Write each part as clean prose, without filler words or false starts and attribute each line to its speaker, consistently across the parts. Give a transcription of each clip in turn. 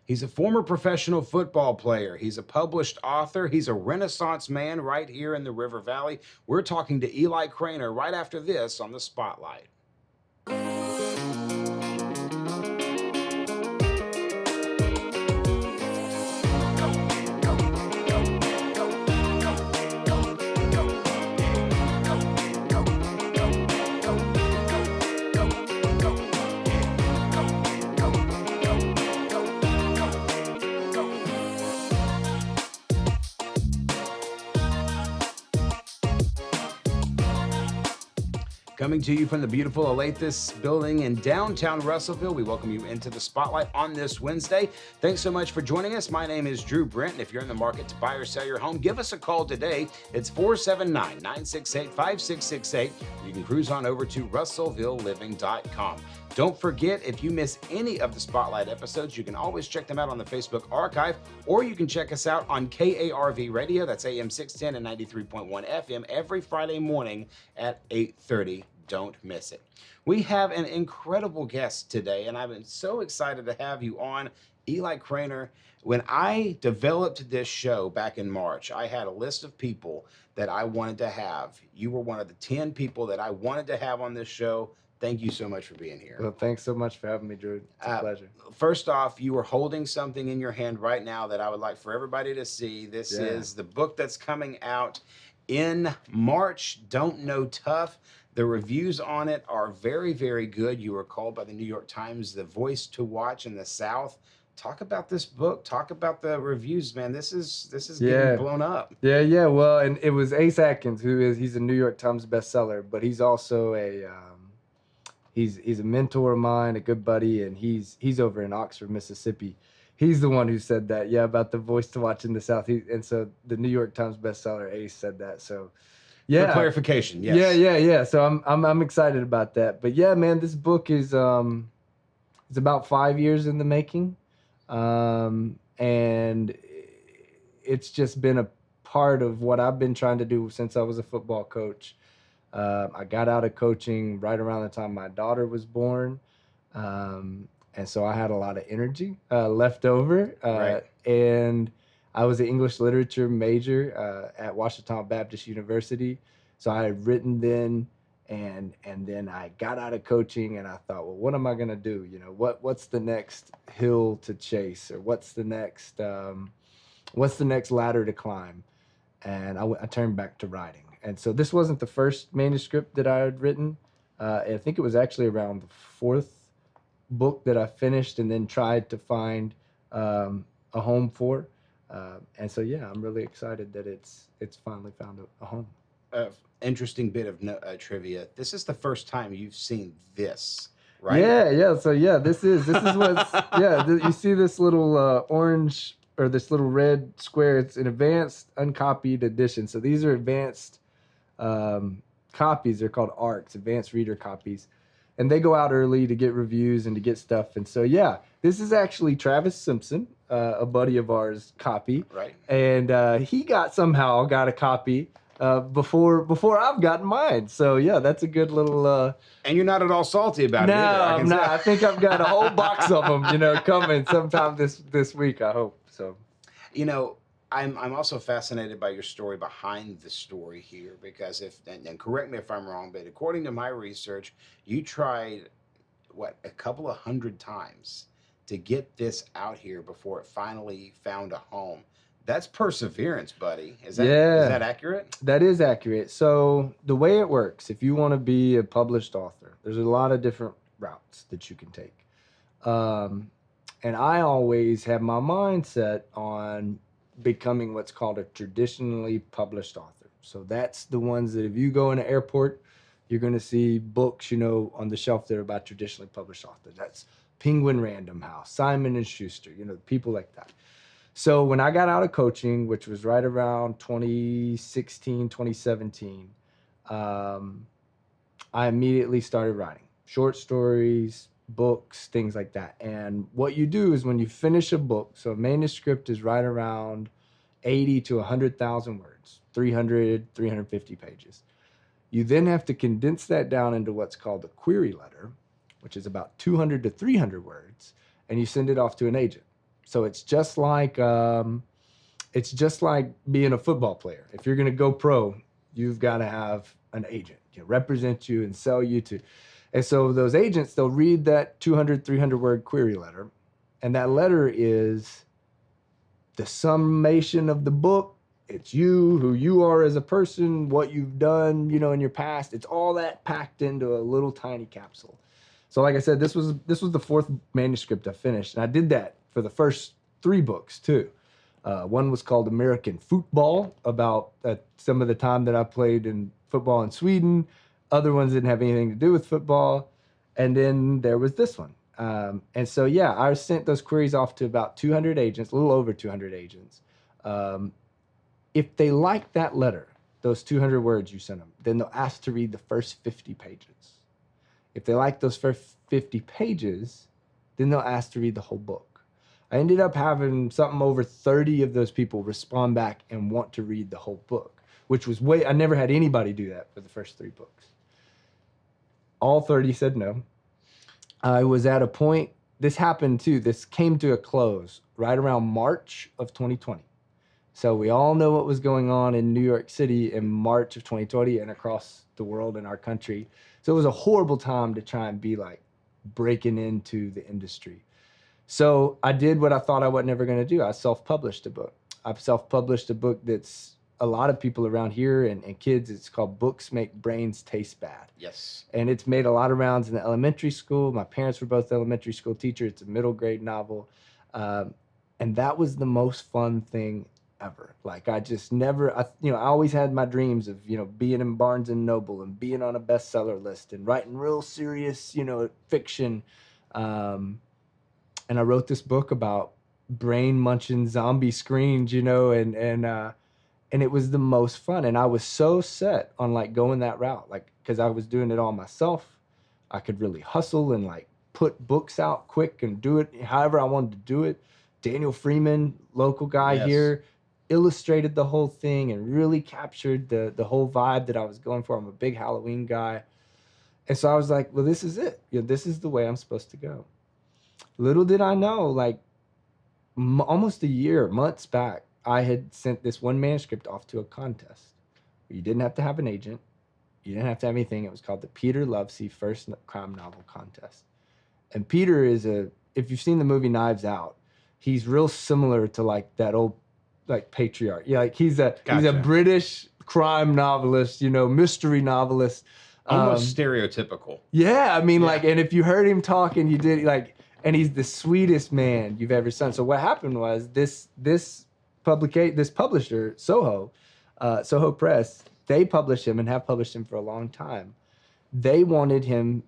Speaker 1: He's a former professional football player. He's a published author. He's a Renaissance man right here in the River Valley. We're talking to Eli Cranor right after this on the Spotlight. Coming to you from the beautiful Alathus building in downtown Russellville, we welcome you into the Spotlight on this Wednesday. Thanks so much for joining us. My name is Drew Brent, and if you're in the market to buy or sell your home, give us a call today. It's 479-968-5668. You can cruise on over to russellvilleliving.com. Don't forget, if you miss any of the Spotlight episodes, you can always check them out on the Facebook archive, or you can check us out on KARV Radio. That's AM 610 and 93.1 FM every Friday morning at 8:30. Don't miss it. We have an incredible guest today, and I've been so excited to have you on, Eli Cranor. When I developed this show back in March, I had a list of people that I wanted to have. You were one of the 10 people that I wanted to have on this show. Thank you so much for being here.
Speaker 2: Well, thanks so much for having me, Drew. It's a pleasure.
Speaker 1: First off, you are holding something in your hand right now that I would like for everybody to see. This is the book that's coming out in March, Don't Know Tough. The reviews on it are very, very good. You were called by the New York Times the voice to watch in the South. Talk about this book. Talk about the reviews, man. This is getting blown up.
Speaker 2: Yeah. Well, and it was Ace Atkins, he's a New York Times bestseller, but he's also he's a mentor of mine, a good buddy, and he's over in Oxford, Mississippi. He's the one who said that, about the voice to watch in the South. And so the New York Times bestseller Ace said that. So
Speaker 1: for clarification, yes.
Speaker 2: Yeah. So I'm excited about that. But yeah, man, this book is it's about 5 years in the making. And it's just been a part of what I've been trying to do since I was a football coach. I got out of coaching right around the time my daughter was born. And so I had a lot of energy left over.
Speaker 1: Right.
Speaker 2: And I was an English literature major at Washington Baptist University. So I had written then, and then I got out of coaching, and I thought, well, what am I going to do? What's the next hill to chase, or what's the next ladder to climb? And I turned back to writing. And so this wasn't the first manuscript that I had written. I think it was actually around the fourth book that I finished and then tried to find a home for. And so, I'm really excited that it's finally found a home.
Speaker 1: Interesting bit of trivia. This is the first time you've seen this, right?
Speaker 2: Yeah. So this is what's you see this little orange or this little red square. It's an advanced uncopied edition. So these are advanced copies. They're called ARCs, advanced reader copies, and they go out early to get reviews and to get stuff. And so this is actually Travis Simpson, a buddy of ours, copy,
Speaker 1: right?
Speaker 2: And he somehow got a copy before I've gotten mine. So that's a good little.
Speaker 1: And you're not at all salty about it either.
Speaker 2: I'm not. I think I've got a whole box of them, coming sometime this week. I hope so.
Speaker 1: I'm also fascinated by your story behind the story here, because and correct me if I'm wrong, but according to my research, you tried a couple of 100 times to get this out here before it finally found a home. That's perseverance, buddy. Is that accurate? That
Speaker 2: is accurate. So the way it works, if you want to be a published author, there's a lot of different routes that you can take. And I always have my mindset on becoming what's called a traditionally published author. So that's the ones that if you go in an airport, you're going to see books, on the shelf that are about traditionally published authors. That's Penguin Random House, Simon & Schuster, people like that. So when I got out of coaching, which was right around 2016, 2017, I immediately started writing short stories, books, things like that. And what you do is when you finish a book, so a manuscript is right around 80 to 100,000 words, 300, 350 pages. You then have to condense that down into what's called a query letter, which is about 200 to 300 words, and you send it off to an agent. So it's just like being a football player. If you're going to go pro, you've got to have an agent can represent you and sell you to. And so those agents, they'll read that 200, 300 word query letter. And that letter is the summation of the book. It's you, who you are as a person, what you've done, in your past. It's all that packed into a little tiny capsule. So like I said, this was the fourth manuscript I finished. And I did that for the first 3 books too. One was called American Football, about some of the time that I played in football in Sweden. Other ones didn't have anything to do with football. And then there was this one. And so, yeah, I sent those queries off to about 200 agents, a little over 200 agents. If they like that letter, those 200 words you sent them, then they'll ask to read the first 50 pages. If they like those first 50 pages, then they'll ask to read the whole book. I ended up having something over 30 of those people respond back and want to read the whole book, which was I never had anybody do that for the first 3 books. All 30 said no. I was at a point, this came to a close right around March of 2020. So we all know what was going on in New York City in March of 2020 and across the world in our country. So it was a horrible time to try and be like breaking into the industry. So I did what I thought I was never going to do. I self-published a book. I've self-published a book that's a lot of people around here and kids. It's called Books Make Brains Taste Bad.
Speaker 1: Yes.
Speaker 2: And it's made a lot of rounds in the elementary school. My parents were both elementary school teachers. It's a middle grade novel. And that was the most fun thing ever. Like I always had my dreams of, being in Barnes and Noble and being on a bestseller list and writing real serious, fiction. And I wrote this book about brain munching zombie screens, and it was the most fun. And I was so set on like going that route, like, cause I was doing it all myself. I could really hustle and like put books out quick and do it however I wanted to do it. Daniel Freeman, local guy here, illustrated the whole thing and really captured the whole vibe that I was going for. I'm a big Halloween guy. And so I was like, well, this is it. This is the way I'm supposed to go. Little did I know, like almost months back, I had sent this one manuscript off to a contest. You didn't have to have an agent. You didn't have to have anything. It was called the Peter Lovesea First Crime Novel Contest. And Peter if you've seen the movie Knives Out, he's real similar to like that old like patriarch. Yeah, like he's a British crime novelist, mystery novelist.
Speaker 1: Almost stereotypical.
Speaker 2: Yeah, I mean, like, and if you heard him talking, you did like, and he's the sweetest man you've ever seen. So what happened was this publisher, Soho Press, they published him and have published him for a long time. They wanted him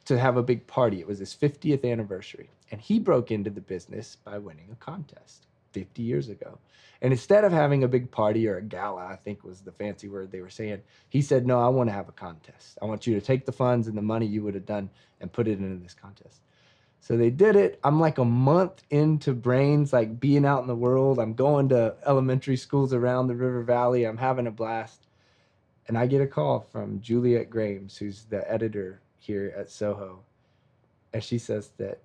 Speaker 2: to have a big party. It was his 50th anniversary. And he broke into the business by winning a contest 50 years ago. And instead of having a big party or a gala, I think was the fancy word they were saying, he said, no, I want to have a contest. I want you to take the funds and the money you would have done and put it into this contest. So they did it. I'm like a month into Brains, like being out in the world. I'm going to elementary schools around the River Valley. I'm having a blast. And I get a call from Juliet Grames, who's the editor here at Soho. And she says that,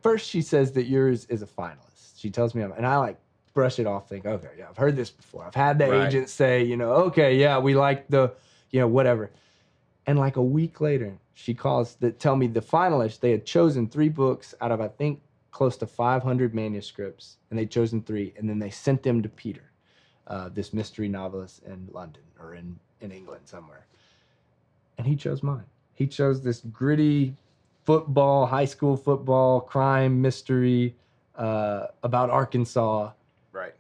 Speaker 2: first she says that yours is a finalist. She tells me, and I like brush it off, think, okay, yeah, I've heard this before. I've had the agent say, okay, yeah, we like the, whatever. And like a week later, she calls to tell me the finalists, they had chosen 3 books out of, I think, close to 500 manuscripts, and they'd chosen 3, and then they sent them to Peter, this mystery novelist in London or in England somewhere. And he chose mine. He chose this gritty high school football, crime, mystery, about Arkansas.
Speaker 1: Right.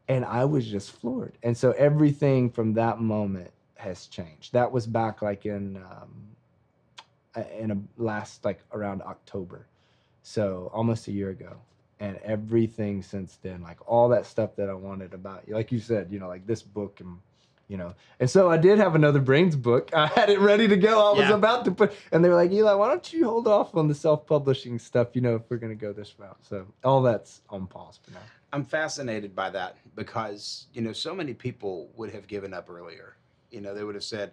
Speaker 2: And I was just floored. And so everything from that moment has changed. That was back like in last, like around October. So almost a year ago. And everything since then, like all that stuff that I wanted about, like you said, like this book and so I did have another Brains book. I had it ready to go. I was about to and they were like, Eli, why don't you hold off on the self-publishing stuff, if we're going to go this route. So all that's on pause for now.
Speaker 1: I'm fascinated by that because, so many people would have given up earlier. They would have said,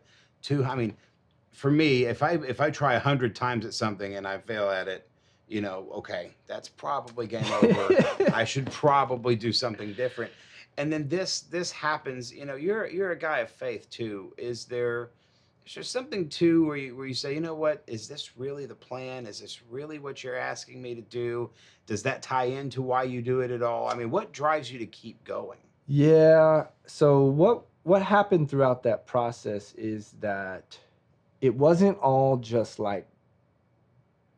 Speaker 1: for me, if I try 100 times at something and I fail at it, okay, that's probably game over. I should probably do something different. And then this happens. You're a guy of faith too. Is there something too where you say, what, is this really the plan? Is this really what you're asking me to do? Does that tie into why you do it at all? I mean, what drives you to keep going?
Speaker 2: Yeah. So what happened throughout that process is that it wasn't all just like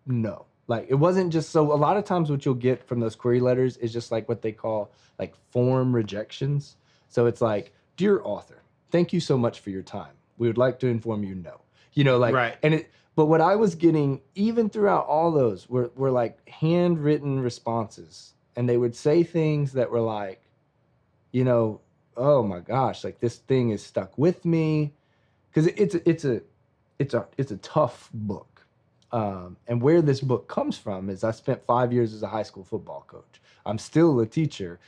Speaker 2: no. Like it wasn't just so a lot of times what you'll get from those query letters is just like what they call like form rejections. So it's like, dear author, thank you so much for your time. We would like to inform you no. Like
Speaker 1: Right.
Speaker 2: but what I was getting even throughout all those were like handwritten responses. And they would say things that were like, oh my gosh, like this thing is stuck with me. Because it's a tough book. And where this book comes from is I spent 5 years as a high school football coach. I'm still a teacher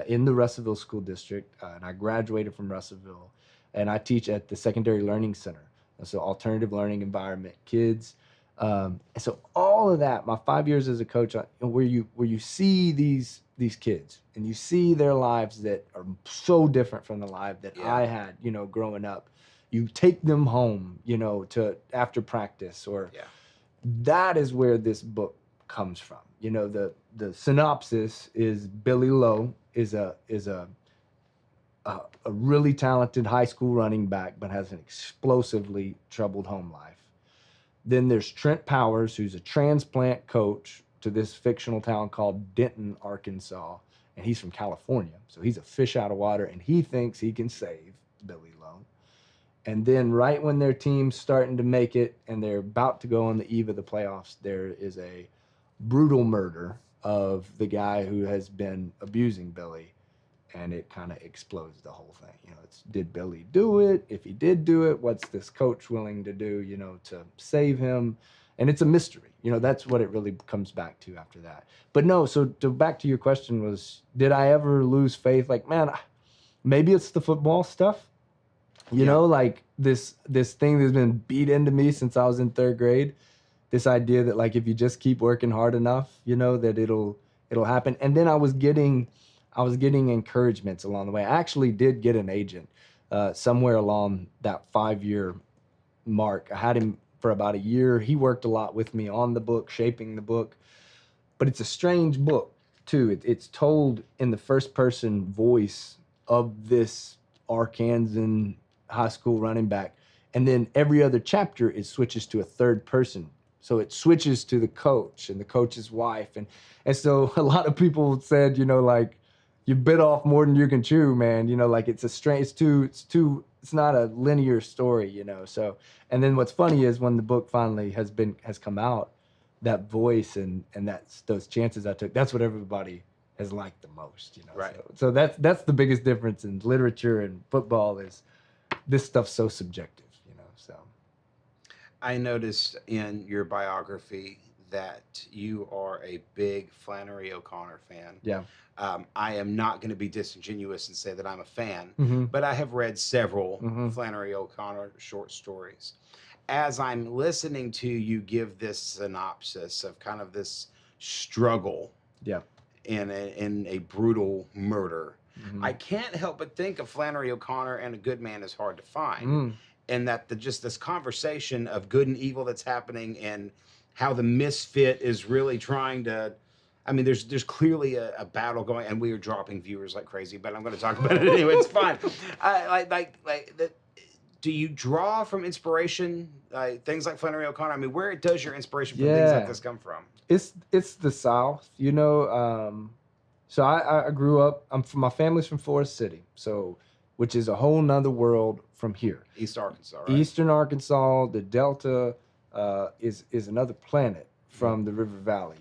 Speaker 2: in the Russellville School District, and I graduated from Russellville, and I teach at the Secondary Learning Center, so alternative learning environment, kids. And so all of that, my 5 years as a coach, where you see these kids and you see their lives that are so different from the life that I had, growing up. You take them home, to after practice or.
Speaker 1: Yeah.
Speaker 2: That is where this book comes from. The synopsis is Billy Lowe is a really talented high school running back, but has an explosively troubled home life. Then there's Trent Powers, who's a transplant coach to this fictional town called Denton, Arkansas, and he's from California, so he's a fish out of water, and he thinks he can save Billy Lowe. And then right when their team's starting to make it and they're about to go on the eve of the playoffs, there is a brutal murder of the guy who has been abusing Billy. And it kind of explodes the whole thing. Did Billy do it? If he did do it, what's this coach willing to do, to save him? And it's a mystery. That's what it really comes back to after that. But no, so back to your question was, did I ever lose faith? Like, man, maybe it's the football stuff. Like this thing that's been beat into me since I was in third grade, this idea that like if you just keep working hard enough, that it'll happen. And then I was getting encouragements along the way. I actually did get an agent somewhere along that 5-year mark. I had him for about a year. He worked a lot with me on the book, shaping the book. But it's a strange book too. It's told in the first person voice of this Arkansan high school running back, and then every other chapter it switches to a third person, so it switches to the coach and the coach's wife, and so a lot of people said, like, you bit off more than you can chew, man. Like it's not a linear story, so. And then what's funny is when the book finally has come out, that voice and those chances I took, that's what everybody has liked the most,
Speaker 1: Right.
Speaker 2: So that's the biggest difference in literature and football is this stuff's so subjective, so.
Speaker 1: I noticed in your biography that you are a big Flannery O'Connor fan.
Speaker 2: Yeah.
Speaker 1: I am not going to be disingenuous and say that I'm a fan,
Speaker 2: Mm-hmm.
Speaker 1: but I have read several Flannery O'Connor short stories. As I'm listening to you give this synopsis of kind of this struggle
Speaker 2: Yeah.
Speaker 1: in a brutal murder,
Speaker 2: Mm-hmm.
Speaker 1: I can't help but think of Flannery O'Connor and A Good Man Is Hard to Find. And that just this conversation of good and evil that's happening and how the misfit is really trying to, I mean, there's clearly a battle going, and we are dropping viewers like crazy, but I'm going to talk about it anyway. It's fine. Do you draw from inspiration, things like Flannery O'Connor? I mean, where does your inspiration for things like this come from?
Speaker 2: It's the South, So I grew up. My family's from Forest City, so which is a whole nother world from here.
Speaker 1: East Arkansas, right?
Speaker 2: Eastern Arkansas, the Delta is another planet from the River Valley,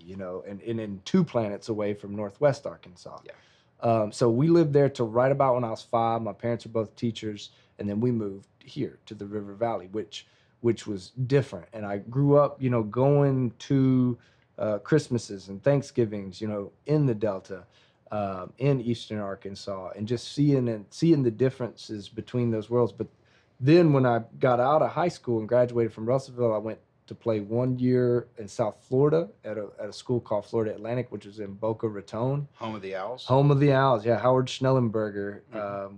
Speaker 2: and in 2 planets away from Northwest Arkansas.
Speaker 1: Yeah.
Speaker 2: So we lived there till right about when I was 5. My parents were both teachers, and then we moved here to the River Valley, which was different. And I grew up, going to Christmases and Thanksgivings, in the Delta, in Eastern Arkansas, and just seeing the differences between those worlds. But then when I got out of high school and graduated from Russellville, I went to play 1 year in South Florida at a school called Florida Atlantic, which is in Boca Raton.
Speaker 1: Home of the Owls.
Speaker 2: Home of the Owls, yeah. Howard Schnellenberger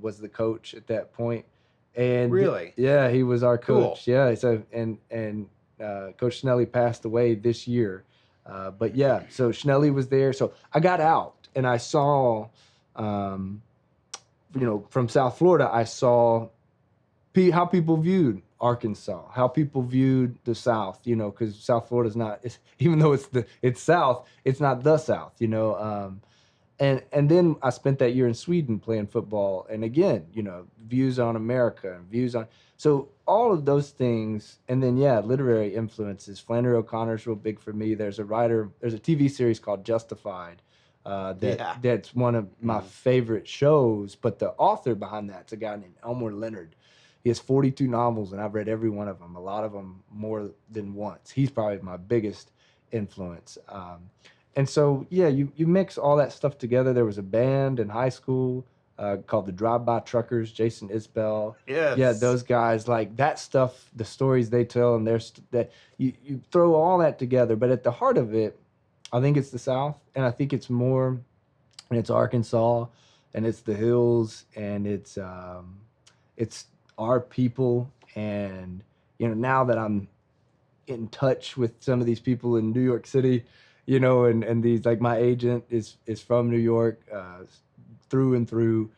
Speaker 2: was the coach at that point. And
Speaker 1: Really?
Speaker 2: Yeah, he was our coach.
Speaker 1: Cool.
Speaker 2: Yeah, so and Coach Schnelly passed away this year. But yeah, so Schnelly was there. So I got out and I saw, from South Florida, I saw how people viewed Arkansas, how people viewed the South, because South Florida's not, even though it's South, it's not the South, And then I spent that year in Sweden playing football. And again, views on America and views on, so all of those things. And then, literary influences. Flannery O'Connor's real big for me. There's a TV series called Justified. That's one of my favorite shows. But the author behind that's a guy named Elmore Leonard. He has 42 novels, and I've read every one of them, a lot of them more than once. He's probably my biggest influence. And so, you mix all that stuff together. There was a band in high school called the Drive-By Truckers, Jason Isbell.
Speaker 1: Yes.
Speaker 2: Yeah, those guys, like that stuff, the stories they tell, and that you throw all that together. But at the heart of it, I think it's the South, and I think it's more, and it's Arkansas, and it's the hills, and it's our people. And now that I'm in touch with some of these people in New York City, and these, like, my agent is from New York through and through.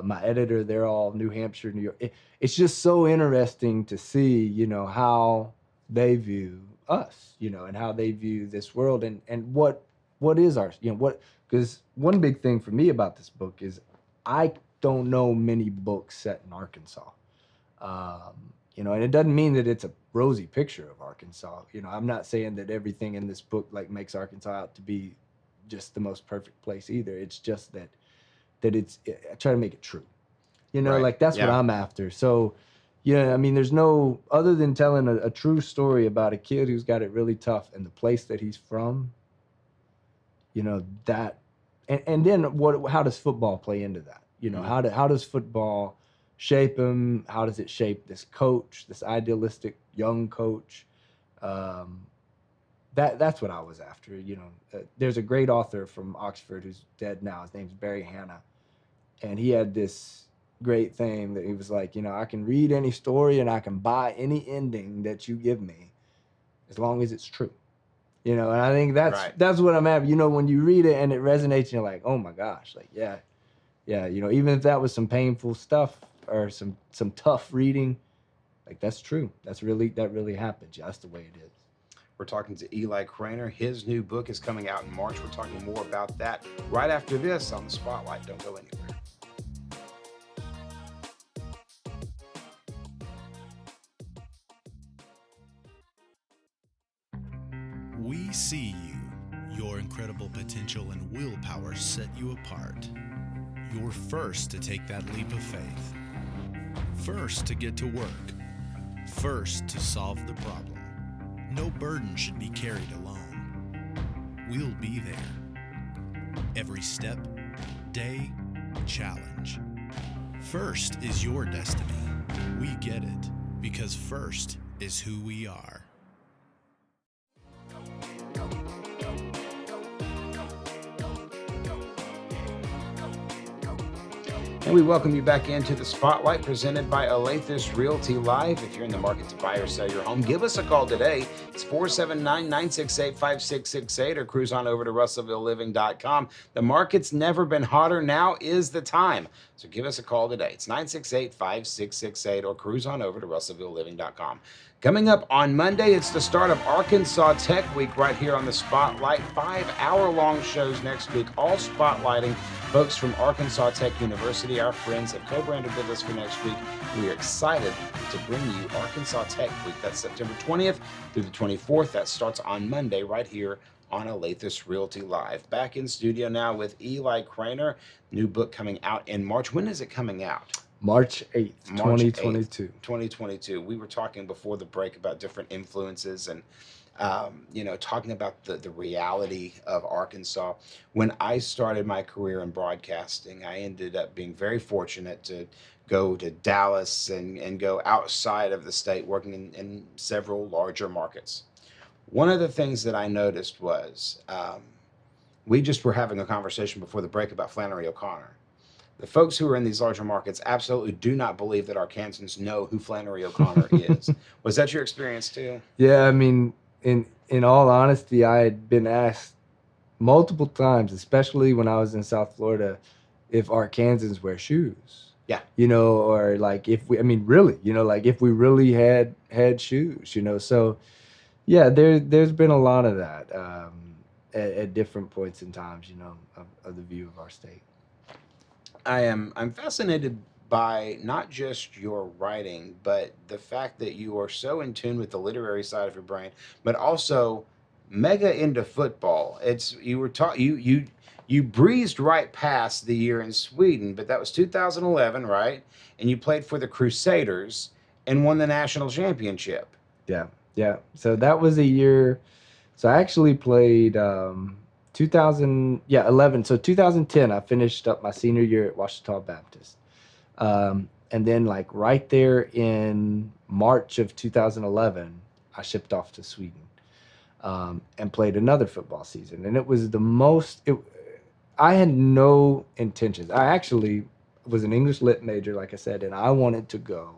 Speaker 2: My editor, they're all New Hampshire, New York. It's just so interesting to see, how they view us, and how they view this world, and what is our, because one big thing for me about this book is I don't know many books set in Arkansas. And it doesn't mean that it's a rosy picture of Arkansas. I'm not saying that everything in this book makes Arkansas out to be just the most perfect place either. It's just that I try to make it true.
Speaker 1: Right.
Speaker 2: That's what I'm after. So, there's no, other than telling a true story about a kid who's got it really tough and the place that he's from, that, and then how does football play into that? How does football shape him? How does it shape this coach, this idealistic young coach? That's what I was after. There's a great author from Oxford who's dead now. His name's Barry Hannah, and he had this great thing that he was like, I can read any story and I can buy any ending that you give me, as long as it's true. And I think that's what I'm after. When you read it and it resonates, and you're like, oh my gosh, like yeah. Even if that was some painful stuff or some tough reading, like that really happened. Yeah, that's the way it is.
Speaker 1: We're talking to Eli Cranor. His new book is coming out in March. We're talking more about that right after this on the Spotlight. Don't go anywhere.
Speaker 3: We see you. Your incredible potential and willpower set you apart. You're first to take that leap of faith. First to get to work. First to solve the problem. No burden should be carried alone. We'll be there. Every step, day, challenge. First is your destiny. We get it, because first is who we are.
Speaker 1: And we welcome you back into the Spotlight presented by Alathus Realty Live. If you're in the market to buy or sell your home, give us a call today. It's 479-968-5668 or cruise on over to RussellvilleLiving.com. The market's never been hotter. Now is the time. So give us a call today. It's 968-5668 or cruise on over to RussellvilleLiving.com. Coming up on Monday, it's the start of Arkansas Tech Week right here on the Spotlight. 5-hour-long shows next week, all spotlighting folks from Arkansas Tech University. Our friends have co-branded with us for next week. We are excited to bring you Arkansas Tech Week. That's September 20th through the 24th. That starts on Monday right here on Alathus Realty Live. Back in studio now with Eli Cranor. New book coming out in March. When is it coming out?
Speaker 2: March 8th, 2022.
Speaker 1: 2022. We were talking before the break about different influences, and talking about the reality of Arkansas. When I started my career in broadcasting, I ended up being very fortunate to go to Dallas and go outside of the state, working in several larger markets. One of the things that I noticed was we just were having a conversation before the break about Flannery O'Connor. The folks who are in these larger markets absolutely do not believe that Arkansans know who Flannery O'Connor is. Was that your experience too?
Speaker 2: Yeah, I mean, in all honesty, I had been asked multiple times, especially when I was in South Florida, if Arkansans wear shoes.
Speaker 1: Yeah.
Speaker 2: Or like if we, I mean, really, like if we really had shoes, So, yeah, there's been a lot of that at different points in times, of the view of our state.
Speaker 1: I'm fascinated by not just your writing, but the fact that you are so in tune with the literary side of your brain, but also mega into football. You were taught you breezed right past the year in Sweden, but that was 2011, right? And you played for the Crusaders and won the national championship.
Speaker 2: Yeah. So that was a year. So I actually played 11. So 2010, I finished up my senior year at Ouachita Baptist. And then like right there in March of 2011, I shipped off to Sweden and played another football season. And it was I had no intentions. I actually was an English lit major, like I said, and I wanted to go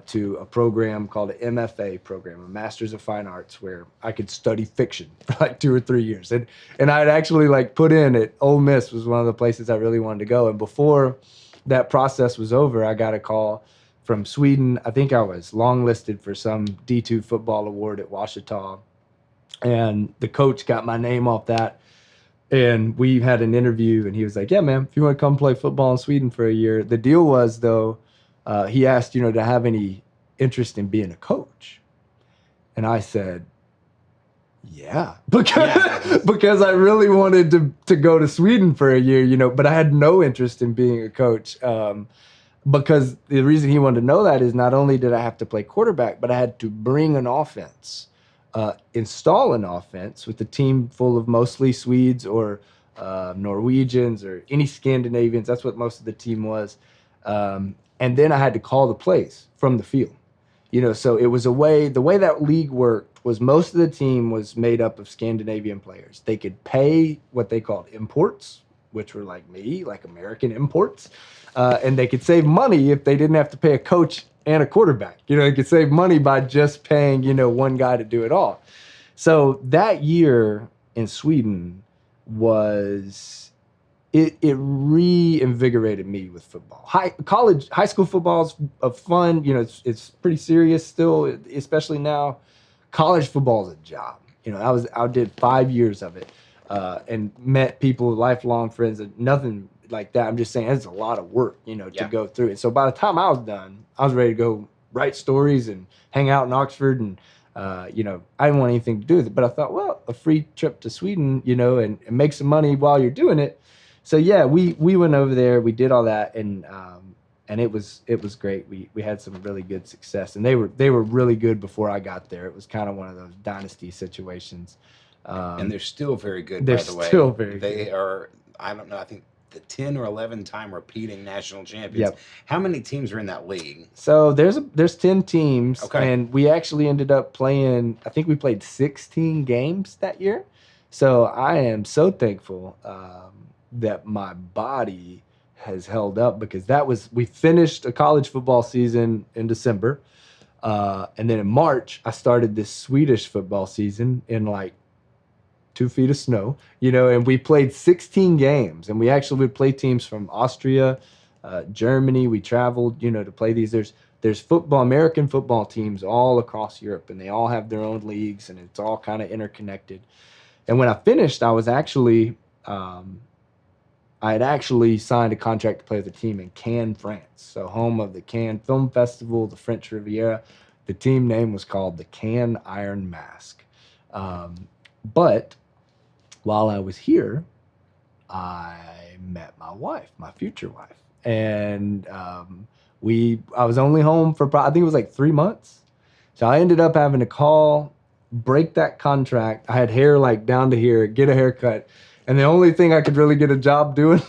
Speaker 2: to a program called an MFA program, a Master's of Fine Arts, where I could study fiction for like 2 or 3 years. And I'd actually like put in at Ole Miss was one of the places I really wanted to go. And before that process was over, I got a call from Sweden. I think I was longlisted for some D2 football award at Ouachita. And the coach got my name off that. And we had an interview, and he was like, yeah, man, if you want to come play football in Sweden for a year. The deal was, though, he asked, to have any interest in being a coach. And I said, yeah, because I really wanted to go to Sweden for a year, but I had no interest in being a coach. Because the reason he wanted to know that is not only did I have to play quarterback, but I had to bring an offense, install an offense with a team full of mostly Swedes or Norwegians or any Scandinavians. That's what most of the team was. And then I had to call the plays from the field, so it was the way that league worked was most of the team was made up of Scandinavian players. They could pay what they called imports, which were like me, like American imports. And they could save money if they didn't have to pay a coach and a quarterback. They could save money by just paying, one guy to do it all. So that year in Sweden it reinvigorated me with football. High school football is a fun, it's pretty serious still, especially now. College football is a job. I did 5 years of it and met people, lifelong friends, and nothing like that. I'm just saying it's a lot of work, to go through it. So by the time I was done, I was ready to go write stories and hang out in Oxford. And, I didn't want anything to do with it. But I thought, well, a free trip to Sweden, and make some money while you're doing it. So yeah, we went over there, we did all that, and it was great. We had some really good success, and they were really good before I got there. It was kind of one of those dynasty situations.
Speaker 1: And they're still very good,
Speaker 2: by
Speaker 1: the way.
Speaker 2: They're still very good.
Speaker 1: They are, I don't know, I think the 10 or 11 time repeating national champions.
Speaker 2: Yep.
Speaker 1: How many teams are in that league?
Speaker 2: So there's 10 teams,
Speaker 1: okay.
Speaker 2: And we actually ended up playing, I think we played 16 games that year. So I am so thankful that my body has held up, because we finished a college football season in December. And then in March, I started this Swedish football season in like 2 feet of snow, and we played 16 games, and we actually would play teams from Austria, Germany. We traveled, to play these. There's American football teams all across Europe, and they all have their own leagues, and it's all kind of interconnected. And when I finished, I was actually, I had actually signed a contract to play with a team in Cannes, France. So home of the Cannes Film Festival, the French Riviera. The team name was called the Cannes Iron Mask. But while I was here, I met my wife, my future wife. And I was only home for, I think it was like 3 months. So I ended up having to call break that contract. I had hair like down to here, get a haircut. And the only thing I could really get a job doing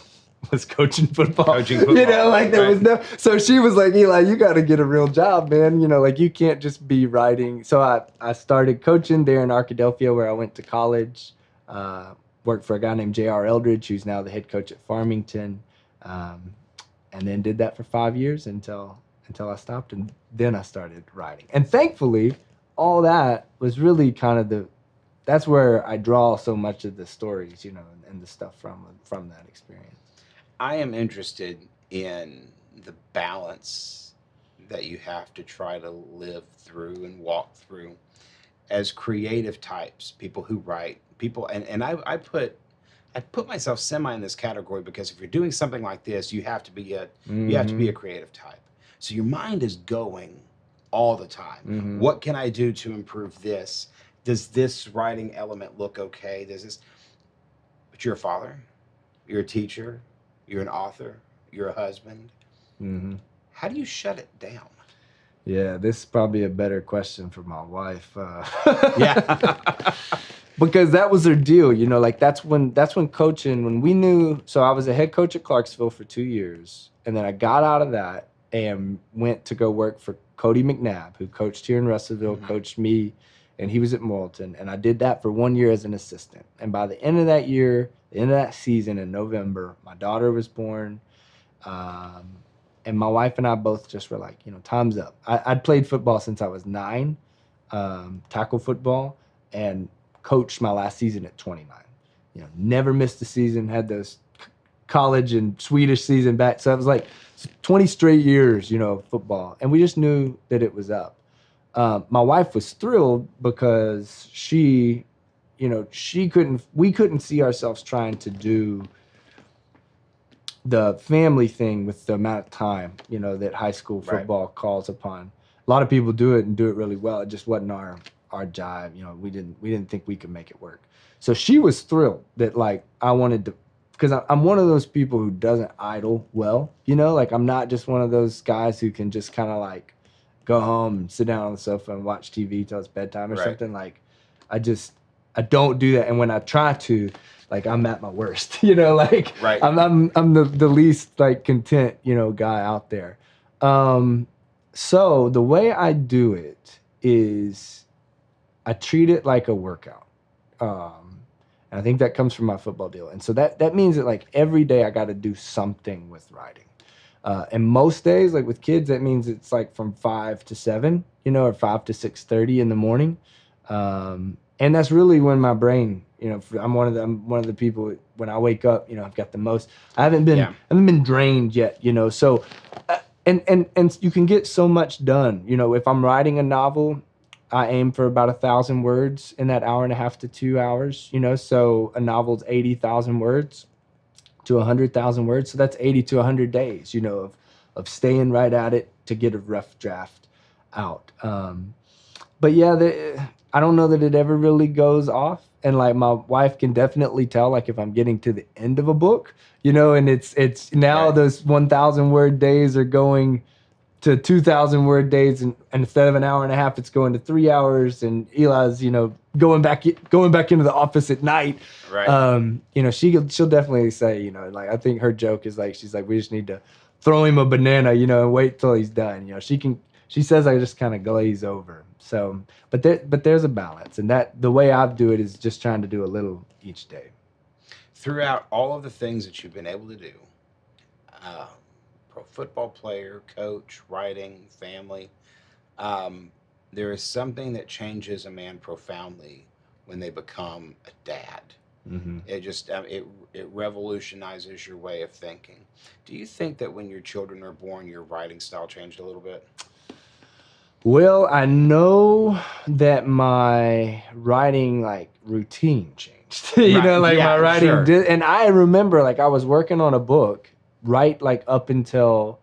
Speaker 2: was coaching football. You know, like there was no, so she was like, Eli, you got to get a real job, man. You know, like you can't just be writing. So I started coaching there in Arkadelphia where I went to college, worked for a guy named J.R. Eldridge, who's now the head coach at Farmington. And then did that for 5 years until I stopped. And then I started writing. And thankfully, all that was really kind of that's where I draw so much of the stories, you know, and the stuff from that experience.
Speaker 1: I am interested in the balance that you have to try to live through and walk through as creative types, people who write, people, and I put myself semi in this category because if you're doing something like this, you have to be a creative type. So your mind is going all the time.
Speaker 2: Mm-hmm.
Speaker 1: What can I do to improve this? Does this writing element look okay? But you're a father, you're a teacher, you're an author, you're a husband.
Speaker 2: Mm-hmm.
Speaker 1: How do you shut it down?
Speaker 2: Yeah, this is probably a better question for my wife.
Speaker 1: Yeah.
Speaker 2: Because that was her deal, you know, like that's when coaching, when we knew, so I was a head coach at Clarksville for 2 years. And then I got out of that and went to go work for Cody McNabb, who coached here in Russellville, coached me, and he was at Morrilton. And I did that for 1 year as an assistant. And by the end of that year, the end of that season in November, my daughter was born. And my wife and I both just were like, you know, time's up. I'd played football since I was 9, tackle football, and coached my last season at 29. You know, never missed a season, had those college and Swedish season back. So it was like 20 straight years, you know, of football. And we just knew that it was up. My wife was thrilled because she, you know, we couldn't see ourselves trying to do the family thing with the amount of time, you know, that high school football calls upon. A lot of people do it and do it really well. It just wasn't our jive. You know, we didn't think we could make it work. So she was thrilled that like I wanted to, because I'm one of those people who doesn't idle well, you know, like I'm not just one of those guys who can just kind of like go home and sit down on the sofa and watch TV till it's bedtime or something. Like I don't do that. And when I try to, like I'm at my worst, you know, like I'm the least like content, you know, guy out there. So the way I do it is I treat it like a workout. And I think that comes from my football deal. And so that means that like every day I got to do something with writing. And most days, like with kids, that means it's like from 5 to 7, you know, or 5 to 6:30 in the morning. And that's really when my brain, you know, I'm one of the people when I wake up, you know, I've got the most. I haven't been drained yet, you know. So, and you can get so much done, you know. If I'm writing a novel, I aim for about 1,000 words in that hour and a half to 2 hours, you know. So a novel's 80,000 words to 100,000 words. So that's 80 to 100 days, you know, of staying right at it to get a rough draft out. But yeah, I don't know that it ever really goes off. And like my wife can definitely tell, like if I'm getting to the end of a book, you know, and it's now those 1,000 word days are going to 2,000 word days, and instead of an hour and a half, it's going to 3 hours. And Eli's, you know, going back into the office at night. Right. You know, she'll definitely say, you know, like I think her joke is like she's like, we just need to throw him a banana, you know, and wait till he's done. You know, she says I just kind of glaze over. So, but there's a balance, and that the way I do it is just trying to do a little each day.
Speaker 1: Throughout all of the things that you've been able to do, pro football player, coach, writing, family, there is something that changes a man profoundly when they become a dad. Mm-hmm. It just it revolutionizes your way of thinking. Do you think that when your children are born, your writing style changed a little bit?
Speaker 2: Well, I know that my writing like routine changed. You know, like my writing did, and I remember like I was working on a book like up until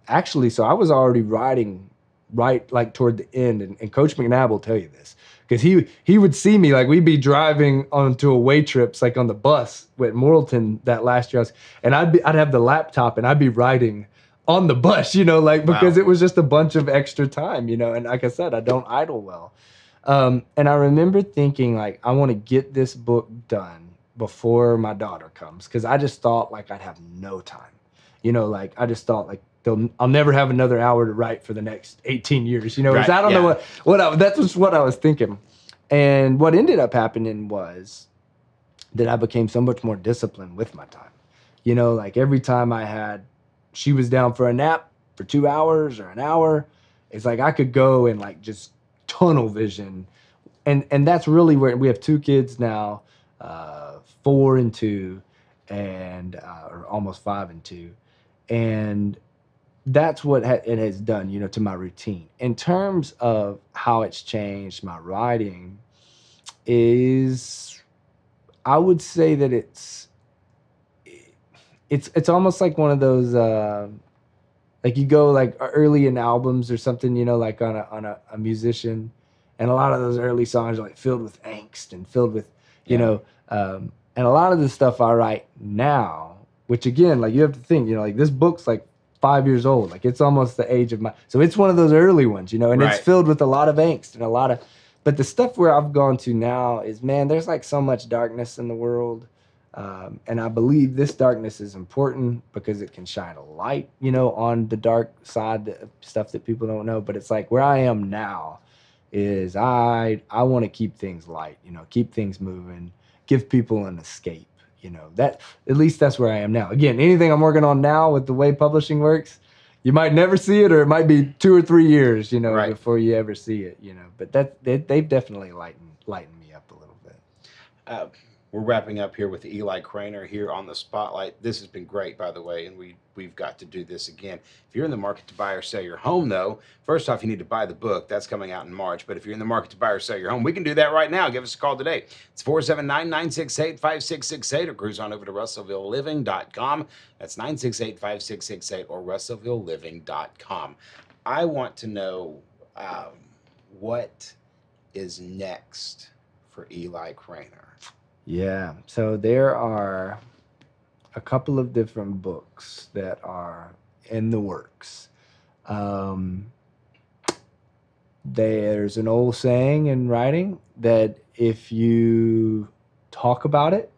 Speaker 2: actually, so I was already writing right like toward the end, and Coach McNabb will tell you this because he would see me like we'd be driving onto away trips like on the bus with Morrilton that last year, and I'd have the laptop and I'd be writing on the bus, you know, like because it was just a bunch of extra time, you know, and like I said, I don't idle well. And I remember thinking, like, I want to get this book done before my daughter comes, because I just thought like I'd have no time. Like I just thought like I'll never have another hour to write for the next 18 years.
Speaker 1: Right,
Speaker 2: I don't
Speaker 1: yeah.
Speaker 2: know that's just what I was thinking. And what ended up happening was that I became so much more disciplined with my time. Like every time she was down for a nap for 2 hours or an hour, it's like I could go and like just tunnel vision. And that's really where we have 2 kids now, 4 and 2, and or almost 5 and 2. And that's what it has done, to my routine. In terms of how it's changed my writing is, I would say that it's almost like one of those, like you go like early in albums or something, like on a musician, and a lot of those early songs are like filled with angst and filled with, and a lot of the stuff I write now, which again, like you have to think, like this book's like 5 years old, like it's almost the age of so it's one of those early ones, and
Speaker 1: Right.
Speaker 2: it's filled with a lot of angst and but the stuff where I've gone to now is, man, there's like so much darkness in the world. And I believe this darkness is important because it can shine a light, on the dark side, stuff that people don't know. But it's like where I am now is I want to keep things light, keep things moving, give people an escape, that at least that's where I am now. Again, anything I'm working on now with the way publishing works, you might never see it, or it might be 2 or 3 years,
Speaker 1: Right.
Speaker 2: before you ever see it, but they've definitely lightened me up a little bit.
Speaker 1: We're wrapping up here with Eli Craner here on the Spotlight. This has been great, by the way, and we've got to do this again. If you're in the market to buy or sell your home, though, first off, you need to buy the book. That's coming out in March. But if you're in the market to buy or sell your home, we can do that right now. Give us a call today. It's 479-968-5668, or cruise on over to RussellvilleLiving.com. That's 968-5668 or RussellvilleLiving.com. I want to know what is next for Eli Cranor.
Speaker 2: Yeah, so there are a couple of different books that are in the works. There's an old saying in writing that if you talk about it,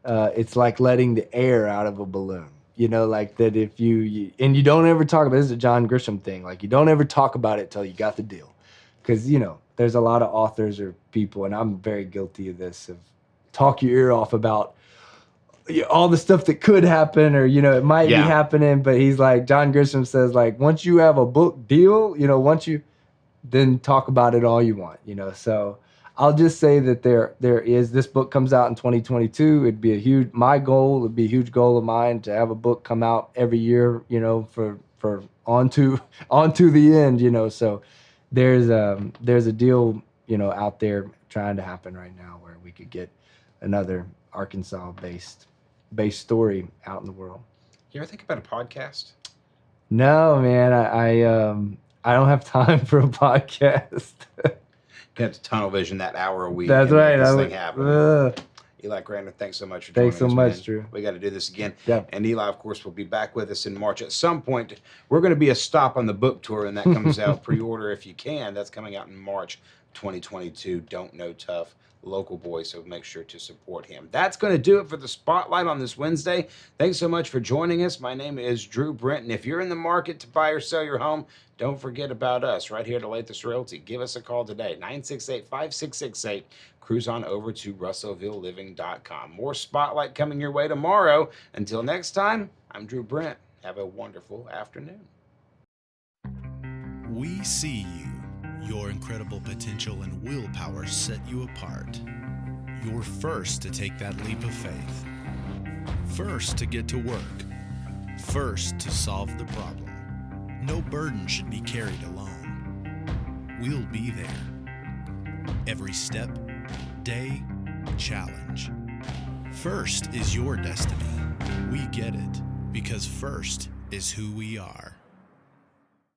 Speaker 2: it's like letting the air out of a balloon. Like that if you don't ever talk about it. This is a John Grisham thing. Like you don't ever talk about it till you got the deal. Because, there's a lot of authors or people, and I'm very guilty of this, of talk your ear off about all the stuff that could happen, or it might be happening, but he's like, John Grisham says, like, once you have a book deal, then talk about it all you want, so I'll just say that there is, this book comes out in 2022. It'd be a huge goal of mine to have a book come out every year, for on to the end, so there's a deal, out there trying to happen right now where we could get another Arkansas-based story out in the world.
Speaker 1: You ever think about a podcast?
Speaker 2: No, man, I don't have time for a podcast.
Speaker 1: You have to tunnel vision that hour a week.
Speaker 2: That's
Speaker 1: and
Speaker 2: right.
Speaker 1: make this thing happen. Eli Cranor, thanks so much for joining us.
Speaker 2: Thanks so much,
Speaker 1: man.
Speaker 2: Drew.
Speaker 1: We got to do this again.
Speaker 2: Yeah.
Speaker 1: And Eli, of course, will be back with us in March. At some point, we're going to be a stop on the book tour, and that comes out. Pre-order if you can. That's coming out in March 2022. Don't Know Tough. Local boy, so make sure to support him. That's going to do it for the Spotlight on this Wednesday. Thanks so much for joining us. My name is Drew Brent, and if you're in the market to buy or sell your home, don't forget about us right here at Latest Realty. Give us a call today, 968-5668. Cruise on over to RussellvilleLiving.com. More Spotlight coming your way tomorrow. Until next time, I'm Drew Brent. Have a wonderful afternoon.
Speaker 3: We see you. Your incredible potential and willpower set you apart. You're first to take that leap of faith. First to get to work. First to solve the problem. No burden should be carried alone. We'll be there. Every step, day, challenge. First is your destiny. We get it because first is who we are.